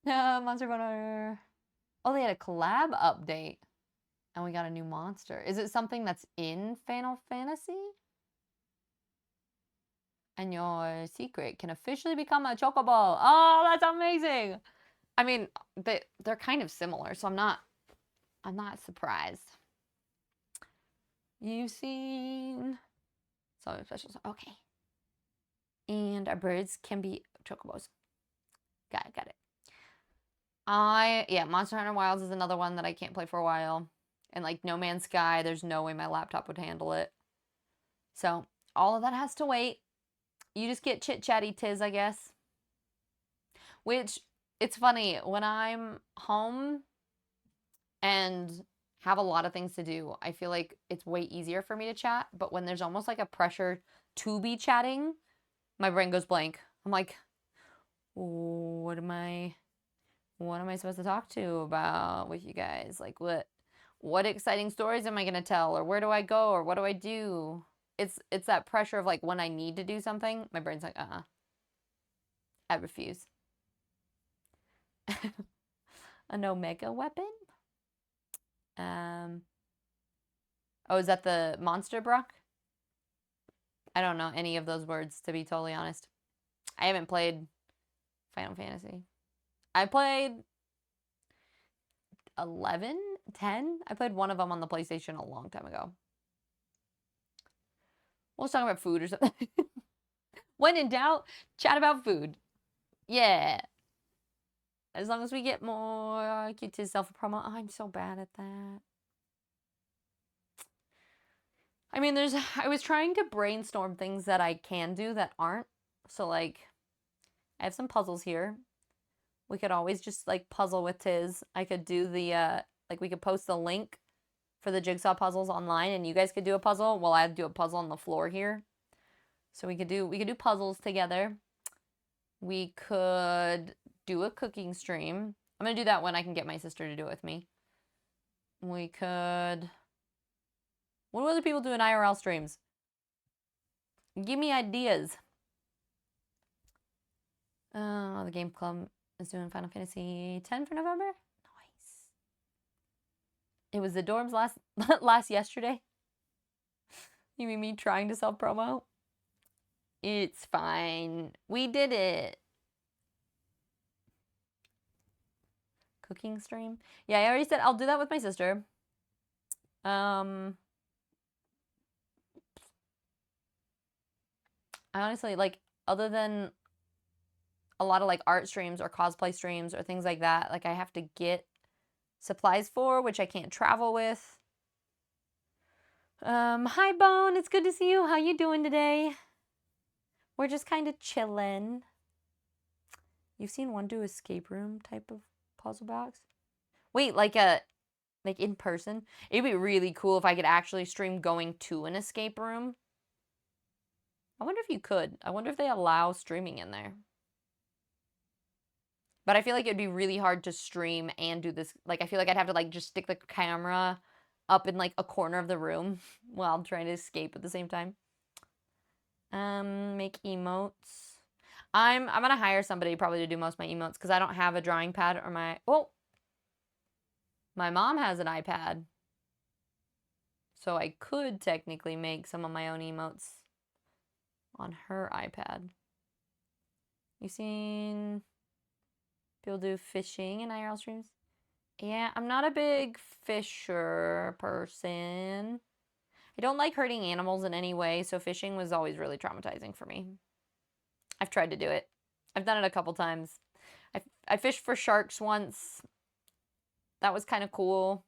Monster Hunter. Oh, they had a collab update. And we got a new monster. Is it something that's in Final Fantasy? And your secret can officially become a chocobo. Oh, that's amazing. I mean, they're kind of similar, so I'm not surprised. You've seen something special. Okay. And our birds can be chocobos. Got it. Yeah, Monster Hunter Wilds is another one that I can't play for a while. And like No Man's Sky, there's no way my laptop would handle it. So all of that has to wait. You just get chit-chatty tiz, I guess. Which, it's funny, when I'm home and have a lot of things to do, I feel like it's way easier for me to chat. But when there's almost like a pressure to be chatting, my brain goes blank. I'm like, what am I supposed to talk to about with you guys? Like, what what exciting stories am I going to tell, or where do I go, or what do I do? It's that pressure of like when I need to do something, my brain's like, I refuse. An Omega weapon? Oh, is that the monster, Brock? I don't know any of those words, to be totally honest. I haven't played Final Fantasy. I played 11, 10. I played one of them on the PlayStation a long time ago. We'll talk about food or something. When in doubt, chat about food. Yeah. As long as we get more Q2 self-promo. Oh, I'm so bad at that. I mean, I was trying to brainstorm things that I can do that aren't. So, like, I have some puzzles here. We could always just, like, puzzle with Tiz. I could do the, like, we could post the link for the jigsaw puzzles online, and you guys could do a puzzle while I do a puzzle on the floor here. So we could do puzzles together. We could do a cooking stream. I'm gonna do that when I can get my sister to do it with me. We could... What do other people do in IRL streams? Give me ideas. The game club is doing Final Fantasy X for November. Nice. It was the dorms last yesterday. You mean me trying to self-promo? It's fine. We did it. Cooking stream? Yeah, I already said I'll do that with my sister. I honestly, like, other than a lot of, like, art streams or cosplay streams or things like that, like, I have to get supplies for, which I can't travel with. Hi, Bone. It's good to see you. How you doing today? We're just kind of chilling. You've seen one do escape room type of puzzle box? Wait, like in person? It'd be really cool if I could actually stream going to an escape room. I wonder if you could. I wonder if they allow streaming in there. But I feel like it'd be really hard to stream and do this. Like, I feel like I'd have to, like, just stick the camera up in, like, a corner of the room while I'm trying to escape at the same time. Make emotes. I'm gonna hire somebody probably to do most of my emotes because I don't have a drawing pad or my... Oh! My mom has an iPad. So I could technically make some of my own emotes on her iPad. You seen people do fishing in IRL streams? Yeah, I'm not a big fisher person. I don't like hurting animals in any way, so fishing was always really traumatizing for me. I've tried to do it. I've done it a couple times. I fished for sharks once. That was kind of cool.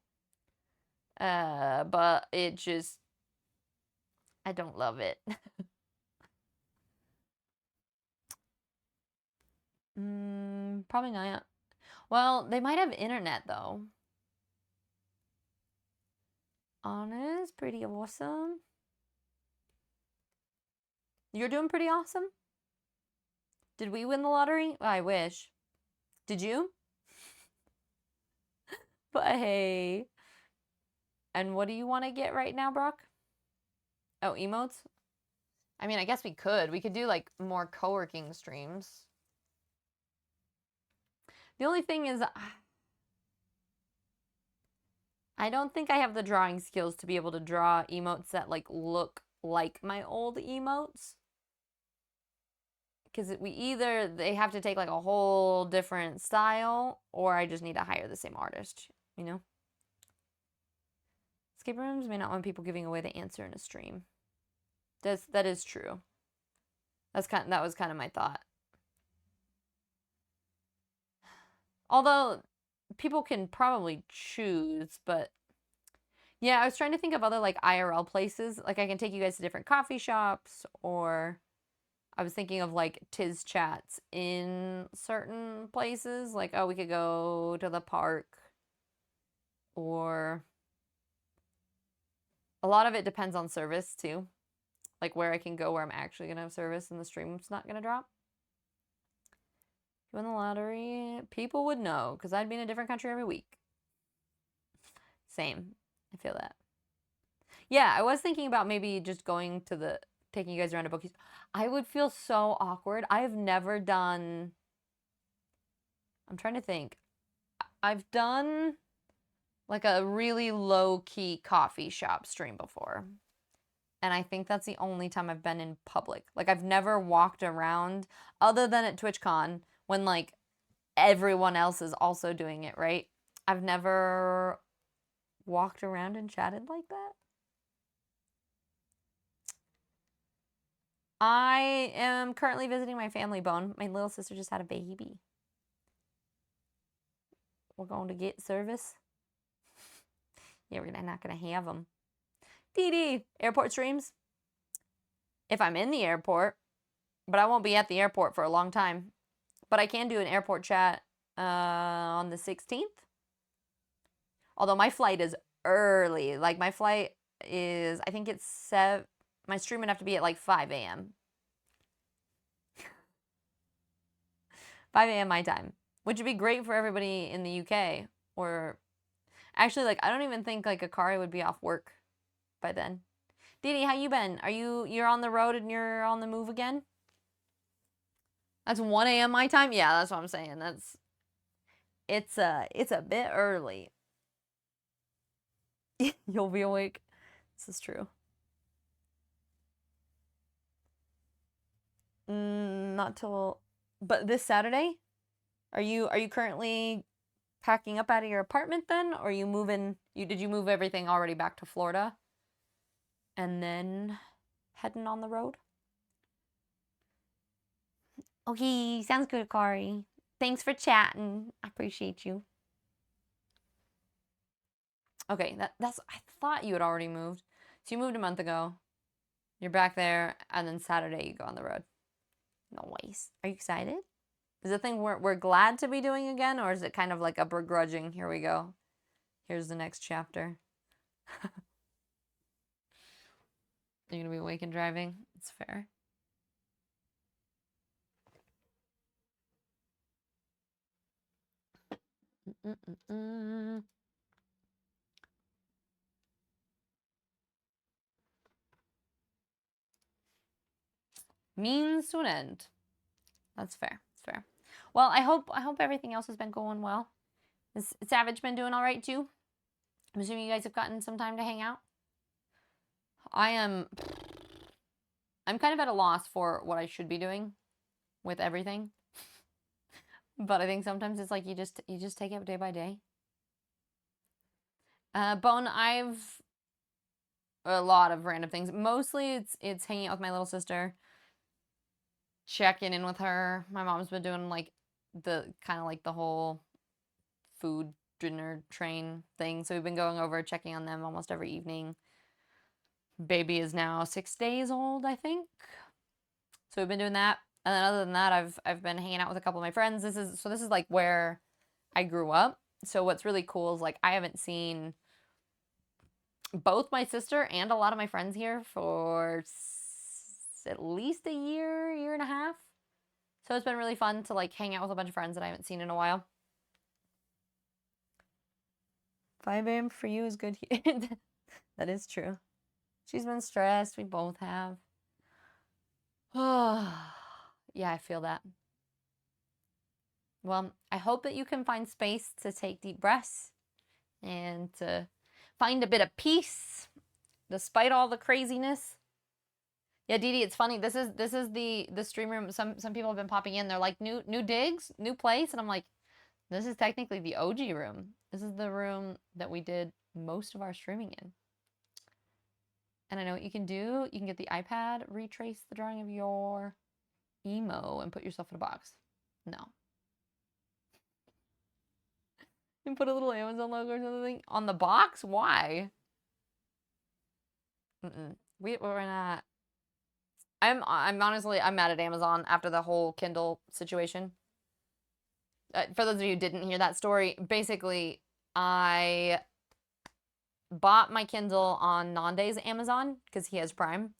But it just... I don't love it. Probably not. Well, they might have internet, though. Anna's pretty awesome. You're doing pretty awesome? Did we win the lottery? I wish. Did you? But hey. And what do you want to get right now, Brock? Oh, emotes? I mean, I guess we could. We could do, like, more co-working streams. The only thing is, I don't think I have the drawing skills to be able to draw emotes that, like, look like my old emotes. Because they have to take, like, a whole different style, or I just need to hire the same artist, you know? Escape rooms may not want people giving away the answer in a stream. That is true. That was kind of my thought. Although, people can probably choose, but... Yeah, I was trying to think of other, like, IRL places. Like, I can take you guys to different coffee shops, or... I was thinking of, like, Tiz chats in certain places. Like, oh, we could go to the park. Or... A lot of it depends on service, too. Like, where I can go where I'm actually going to have service and the stream's not going to drop. If you win the lottery, people would know, because I'd be in a different country every week. Same. I feel that. Yeah, I was thinking about maybe just taking you guys around to Bookies. I would feel so awkward. I have never done, I'm trying to think. I've done like a really low-key coffee shop stream before. And I think that's the only time I've been in public. Like, I've never walked around, other than at TwitchCon, when, like, everyone else is also doing it, right? I've never walked around and chatted like that. I am currently visiting my family, Bone. My little sister just had a baby. We're going to get service. Yeah, we're not going to have them. DD, airport streams. If I'm in the airport, but I won't be at the airport for a long time. But I can do an airport chat on the 16th. Although my flight is early. Like, my flight is, I think it's 7. My stream would have to be at like 5 a.m. 5 a.m. my time, which would be great for everybody in the UK. Or actually, like, I don't even think like Akari would be off work by then. Didi, how you been? You're on the road and you're on the move again? That's 1 a.m. my time? Yeah, that's what I'm saying. It's a bit early. You'll be awake. This is true. Not till, but this Saturday? Are you currently packing up out of your apartment then? Or are you moving, did you move everything already back to Florida? And then heading on the road? Okay, sounds good, Akari. Thanks for chatting. I appreciate you. Okay, that's, I thought you had already moved. So you moved a month ago. You're back there, and then Saturday you go on the road. Nice. Are you excited? Is it a thing we're glad to be doing again, or is it kind of like a begrudging, here we go. Here's the next chapter. You're gonna be awake and driving? It's fair. Means to an end. That's fair. It's fair. Well, I hope everything else has been going well. Has Savage been doing all right too? I'm assuming you guys have gotten some time to hang out. I'm kind of at a loss for what I should be doing with everything. But I think sometimes it's like you just take it day by day. Bone, I've a lot of random things. Mostly it's hanging out with my little sister, checking in with her. My mom's been doing like the kind of like the whole food dinner train thing. So we've been going over, checking on them almost every evening. Baby is now 6 days old, I think. So we've been doing that. And then other than that, I've been hanging out with a couple of my friends. This is like where I grew up. So what's really cool is like I haven't seen both my sister and a lot of my friends here for at least a year and a half. So it's been really fun to like hang out with a bunch of friends that I haven't seen in a while. 5 a.m. for you is good here. That is true. She's been stressed. We both have. Oh, yeah, I feel that. Well, I hope that you can find space to take deep breaths and to find a bit of peace despite all the craziness. Yeah, Didi, it's funny. This is the stream room. Some people have been popping in. They're like, new digs, new place, and I'm like, this is technically the OG room. This is the room that we did most of our streaming in. And I know what you can do. You can get the iPad, retrace the drawing of your emo, and put yourself in a box. No. And put a little Amazon logo or something on the box? Why? We're not. I'm honestly, I'm mad at Amazon after the whole Kindle situation. For those of you who didn't hear that story, basically, I bought my Kindle on Nanday's Amazon because he has Prime,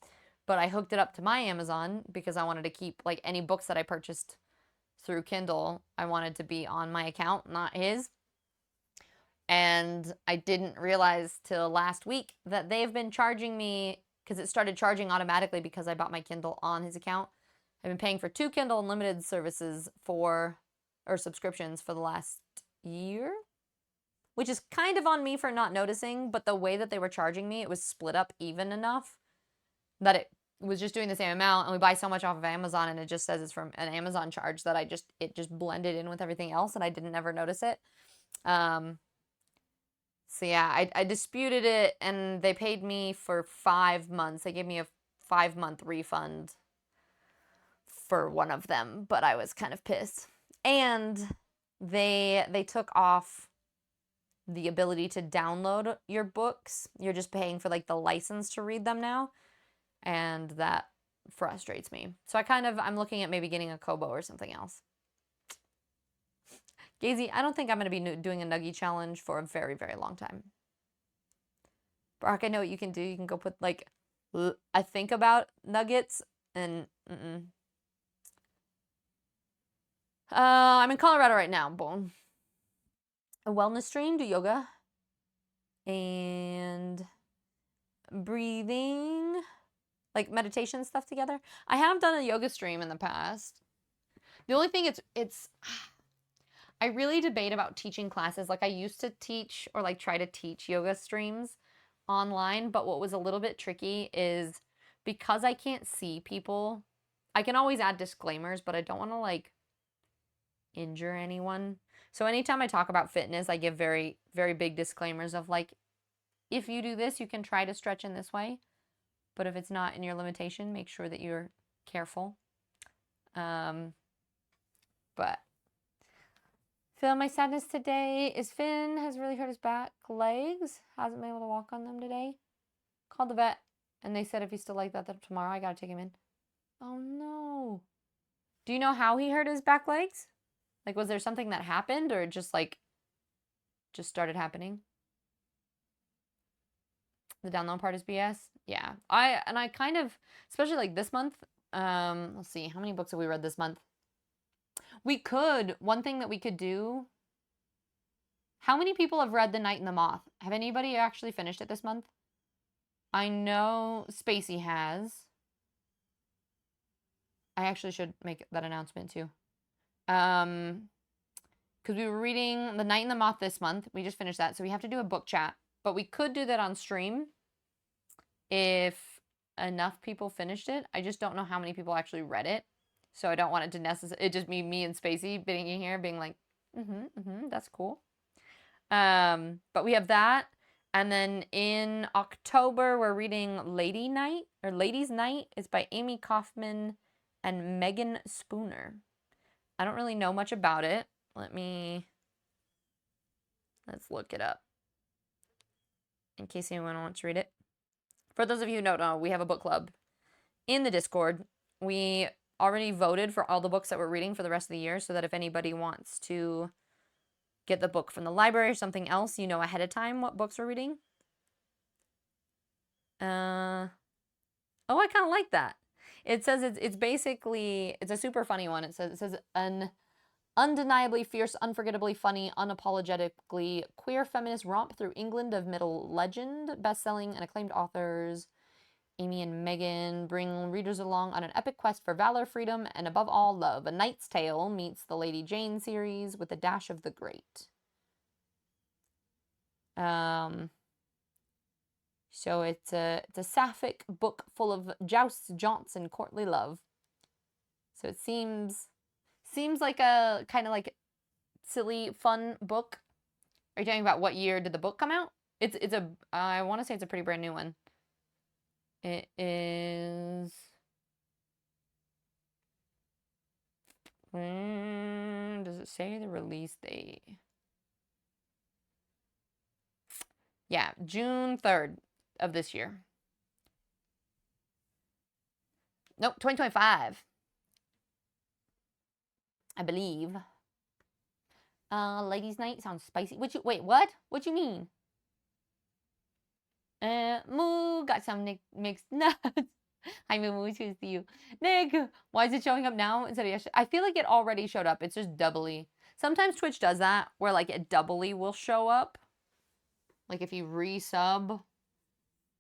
but I hooked it up to my Amazon because I wanted to keep like any books that I purchased through Kindle. I wanted to be on my account, not his. And I didn't realize till last week that they've been charging me, because it started charging automatically because I bought my Kindle on his account. I've been paying for 2 Kindle Unlimited services or subscriptions for the last year, which is kind of on me for not noticing, but the way that they were charging me, it was split up even enough that it was just doing the same amount, and we buy so much off of Amazon, and it just says it's from an Amazon charge that it just blended in with everything else, and I didn't ever notice it. So yeah, I disputed it, and they paid me for 5 months. They gave me a 5-month refund for one of them, but I was kind of pissed. And they took off the ability to download your books. You're just paying for like the license to read them now, and that frustrates me. So I'm looking at maybe getting a Kobo or something else. Gazy, I don't think I'm going to be doing a Nuggie challenge for a very, very long time. Brock, I know what you can do. You can go put, like, I think about nuggets, and, I'm in Colorado right now. Boom. A wellness stream, do yoga, and breathing, like meditation stuff together. I have done a yoga stream in the past. The only thing it's I really debate about teaching classes. Like, I used to teach or like try to teach yoga streams online, but what was a little bit tricky is because I can't see people, I can always add disclaimers, but I don't want to like injure anyone. So anytime I talk about fitness, I give very, very big disclaimers of like, if you do this, you can try to stretch in this way, but if it's not in your limitation, make sure that you're careful. But feel my sadness today is Finn has really hurt his back legs. Hasn't been able to walk on them today. Called the vet, and they said if he's still like that, then tomorrow I gotta take him in. Oh no. Do you know how he hurt his back legs? Like, was there something that happened, or just started happening? The download part is BS? Yeah. I kind of, especially like this month, let's see, how many books have we read this month? One thing that we could do, how many people have read The Night and the Moth? Have anybody actually finished it this month? I know Spacey has. I actually should make that announcement too. Because we were reading The Night and the Moth this month. We just finished that, so we have to do a book chat. But we could do that on stream if enough people finished it. I just don't know how many people actually read it. So I don't want it to necessarily, it just be me and Spacey being in here being like, that's cool. But we have that. And then in October, we're reading Ladies' Night. It's by Amy Kaufman and Megan Spooner. I don't really know much about it. Let's look it up in case anyone wants to read it. For those of you who don't know, we have a book club in the Discord. We already voted for all the books that we're reading for the rest of the year, so that if anybody wants to get the book from the library or something else, you know ahead of time what books we're reading. Oh, I kind of like that. It says it's basically, it's a super funny one. It says an undeniably fierce, unforgettably funny, unapologetically queer feminist romp through England of middle legend. Best-selling and acclaimed authors Amy and Megan bring readers along on an epic quest for valor, freedom, and above all, love. A Knight's Tale meets the Lady Jane series with a dash of the great. So it's a sapphic book full of jousts, jaunts, and courtly love. So it seems like a kind of like silly, fun book. Are you talking about what year did the book come out? I want to say it's a pretty brand new one. It is, does it say the release date? Yeah, June 3rd of this year. Nope, 2025. I believe. Ladies' Night sounds spicy. Wait, what? What you mean? Moo got some mixed nuts. Hi, Moo, choose to you. Nick, why is it showing up now instead of yesterday? I feel like it already showed up. It's just doubly. Sometimes Twitch does that, where like it doubly will show up. Like if you resub,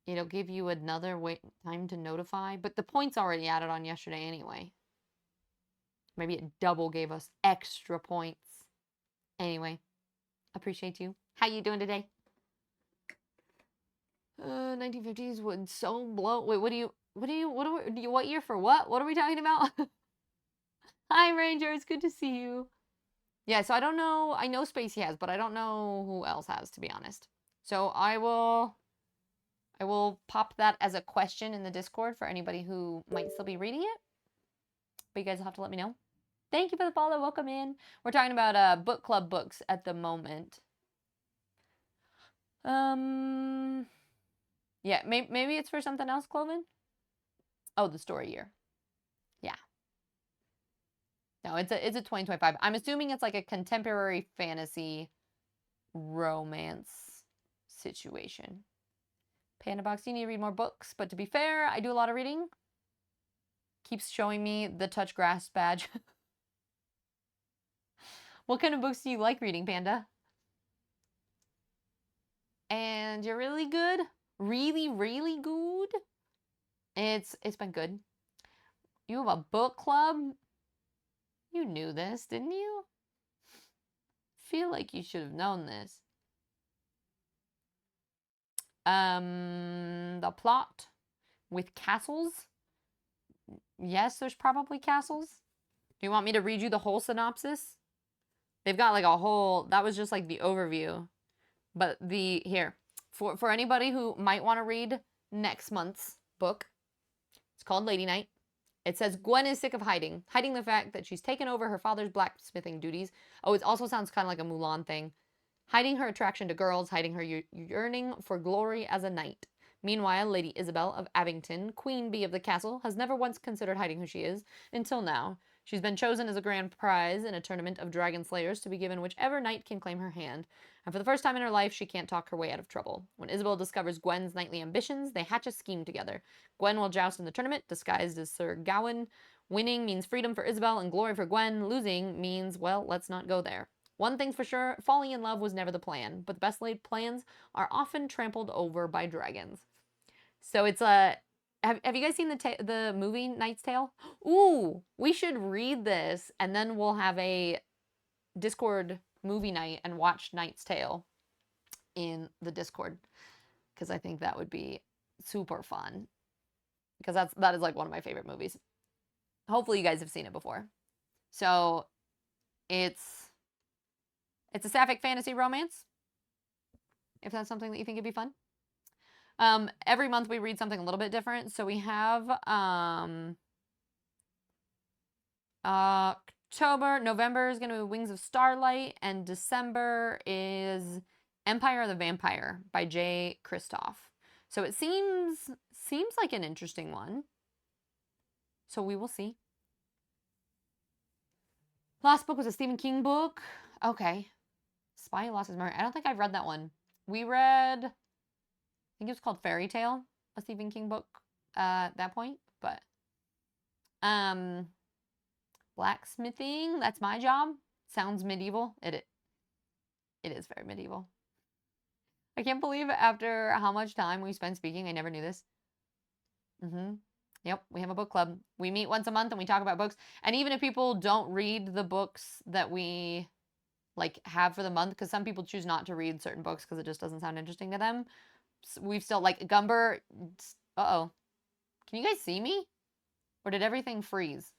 it'll give you another time to notify. But the points already added on yesterday anyway. Maybe it double gave us extra points. Anyway, appreciate you. How you doing today? 1950s would so blow. Wait, what year for what? What are we talking about? Hi, Ranger. It's good to see you. Yeah, so I don't know. I know Spacey has, but I don't know who else has, to be honest. So I will pop that as a question in the Discord for anybody who might still be reading it. But you guys will have to let me know. Thank you for the follow. Welcome in. We're talking about book club books at the moment. Yeah, maybe it's for something else, Cloven? Oh, the story year. Yeah. No, it's a 2025. I'm assuming it's like a contemporary fantasy romance situation. Panda Box, you need to read more books, but to be fair, I do a lot of reading. Keeps showing me the touch grass badge. What kind of books do you like reading, Panda? And you're really good? Really, really good? It's been good. You have a book club? You knew this, didn't you? Feel like you should have known this. The plot with castles. Yes, there's probably castles. Do you want me to read you the whole synopsis? They've got like a whole, that was just like the overview. But here, for anybody who might want to read next month's book, it's called Lady Night. It says Gwen is sick of hiding the fact that she's taken over her father's blacksmithing duties. Oh, it also sounds kind of like a Mulan thing. Hiding her attraction to girls, hiding her yearning for glory as a knight. Meanwhile, Lady Isabel of Abington, queen bee of the castle, has never once considered hiding who she is, until now. She's been chosen as a grand prize in a tournament of dragon slayers to be given whichever knight can claim her hand. And for the first time in her life, she can't talk her way out of trouble. When Isabel discovers Gwen's knightly ambitions, they hatch a scheme together. Gwen will joust in the tournament, disguised as Sir Gawain. Winning means freedom for Isabel and glory for Gwen. Losing means, well, let's not go there. One thing's for sure, falling in love was never the plan, but the best laid plans are often trampled over by dragons. So it's a... Have you guys seen the movie Knight's Tale? Ooh, we should read this, and then we'll have a Discord movie night and watch Knight's Tale in the Discord, because I think that would be super fun, because that is like one of my favorite movies. Hopefully you guys have seen it before. So it's a sapphic fantasy romance, if that's something that you think would be fun. Every month we read something a little bit different. So we have October, November is going to be Wings of Starlight, and December is Empire of the Vampire by Jay Kristoff. So it seems like an interesting one. So we will see. Last book was a Stephen King book. Okay. Spy Who Lost His Memory. I don't think I've read that one. We read... I think it was called Fairy Tale, a Stephen King book at that point. But blacksmithing, that's my job. Sounds medieval. It is very medieval. I can't believe after how much time we spent speaking, I never knew this. Yep, we have a book club. We meet once a month and we talk about books. And even if people don't read the books that we like have for the month, because some people choose not to read certain books because it just doesn't sound interesting to them. We've still, like, Gumber, uh-oh. Can you guys see me? Or did everything freeze?